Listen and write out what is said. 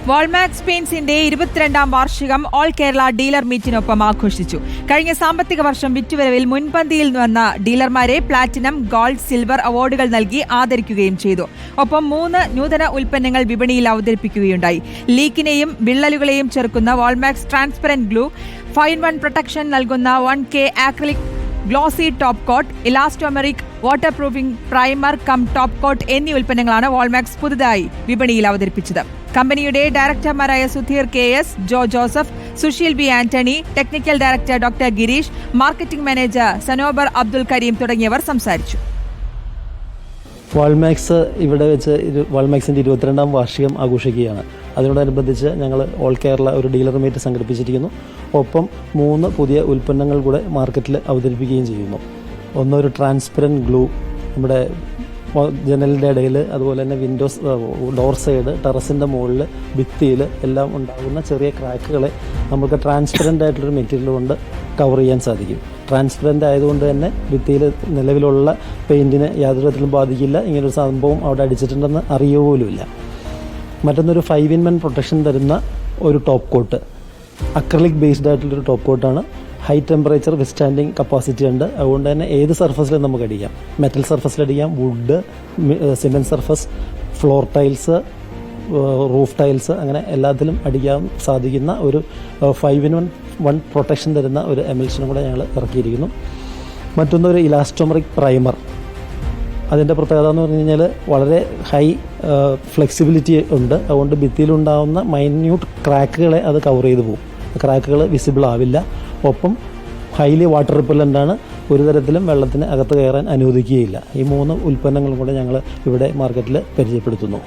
Walmax പെയിന്റ്സിന്റെ 22ാം വാർഷികം all Kerala dealer മീറ്റിനൊപ്പം ആഘോഷിച്ചു. കഴിഞ്ഞ സാമ്പത്തിക വർഷം വിറ്റുവരവിൽ മുൻപന്തിയിൽ വന്ന ഡീലർമാരെ പ്ലാറ്റിനം, ഗോൾഡ്, സിൽവർ അവാർഡുകൾ നൽകി ആദരിക്കുകയും ചെയ്തു. ഒപ്പം 3 നൂതന ഉൽപ്പന്നങ്ങൾ വിപണിയിൽ അവതരിപ്പിക്കുകയുണ്ടായി. ലീക്കിനെയും വിള്ളലുകളെയും ചെറുക്കുന്ന Walmax transparent glue, 5-in-1 protection നൽകുന്ന 1K acrylic glossy top coat, elastomeric water proofing primer cum top coat എന്നീ ഉൽപ്പന്നങ്ങളാണ് വാൾമാക്സ് പുതുതായി വിപണിയിൽ അവതരിപ്പിച്ചത്. കമ്പനിയുടെ ഡയറക്ടർമാരായ Sudheer KS, Jo Joseph, Susheel B Antony, technical director doctor Gireesh, marketing manager Sanober Abdul Kareem തുടങ്ങിയവർ സംസാരിച്ചു. വാൾമാക്സ് ഇവിടെ വെച്ച് വാൾമാക്സിൻ്റെ 22ാം വാർഷികം ആഘോഷിക്കുകയാണ്. അതിനോടനുബന്ധിച്ച് ഞങ്ങൾ ഓൾ കേരള ഒരു ഡീലർ മീറ്റ് സംഘടിപ്പിച്ചിരിക്കുന്നു. ഒപ്പം 3 പുതിയ ഉൽപ്പന്നങ്ങൾ കൂടെ മാർക്കറ്റിൽ അവതരിപ്പിക്കുകയും ചെയ്യുന്നു. ഒന്നൊരു ട്രാൻസ്പെറൻറ്റ് ഗ്ലൂ, നമ്മുടെ ജനലിൻ്റെ ഇടയിൽ, അതുപോലെ തന്നെ വിൻഡോസ്, ഡോർ സൈഡ്, ടെറസിൻ്റെ മുകളിൽ, ഭിത്തിയിൽ എല്ലാം ഉണ്ടാകുന്ന ചെറിയ ക്രാക്കുകളെ നമുക്ക് ട്രാൻസ്പെറൻ്റ് ആയിട്ടുള്ളൊരു മെറ്റീരിയൽ കൊണ്ട് കവർ ചെയ്യാൻ സാധിക്കും. ട്രാൻസ്പെറൻ്റ് ആയതുകൊണ്ട് തന്നെ ഭിത്തിയിൽ നിലവിലുള്ള പെയിൻറ്റിനെ യാതൊരു തരത്തിലും ബാധിക്കില്ല. ഇങ്ങനൊരു സംഭവം അവിടെ അടിച്ചിട്ടുണ്ടെന്ന് അറിയുക പോലുമില്ല. മറ്റൊന്നൊരു 5-in-1 പ്രൊട്ടക്ഷൻ തരുന്ന ഒരു ടോപ്പ് കോട്ട്, അക്രലിക് ബേസ്ഡ് ആയിട്ടുള്ളൊരു ടോപ്പ് കോട്ടാണ്. ഹൈ ടെമ്പറേച്ചർ വിസ്റ്റാൻഡിങ് കപ്പാസിറ്റി ഉണ്ട്. അതുകൊണ്ട് തന്നെ ഏത് സർഫസിലും നമുക്ക് അടിക്കാം. മെറ്റൽ സർഫസിലടിക്കാം, wood, cement surface, floor tiles, roof tiles, അങ്ങനെ എല്ലാത്തിലും അടിക്കാൻ സാധിക്കുന്ന ഒരു 5-in-1 പ്രൊട്ടക്ഷൻ തരുന്ന ഒരു എമൽഷനും കൂടെ ഞങ്ങൾ ഇറക്കിയിരിക്കുന്നു. മറ്റൊന്നൊരു ഇലാസ്റ്റോമെറിക് പ്രൈമർ. അതിൻ്റെ പ്രത്യേകത എന്ന് പറഞ്ഞു കഴിഞ്ഞാൽ വളരെ ഹൈ ഫ്ലെക്സിബിലിറ്റി ഉണ്ട്. അതുകൊണ്ട് ഭിത്തിയിലുണ്ടാകുന്ന മൈന്യൂട്ട് ക്രാക്കുകളെ അത് കവർ ചെയ്ത് പോകും. ക്രാക്കുകൾ വിസിബിൾ ആവില്ല. ഒപ്പം ഹൈലി വാട്ടർ റിപ്പല്ലൻ്റാണ്. ഒരു തരത്തിലും വെള്ളത്തിന് അകത്ത് കയറാൻ അനുവദിക്കുകയില്ല. ഈ 3 ഉൽപ്പന്നങ്ങളും കൂടെ ഞങ്ങൾ ഇവിടെ മാർക്കറ്റിൽ പരിചയപ്പെടുത്തുന്നു.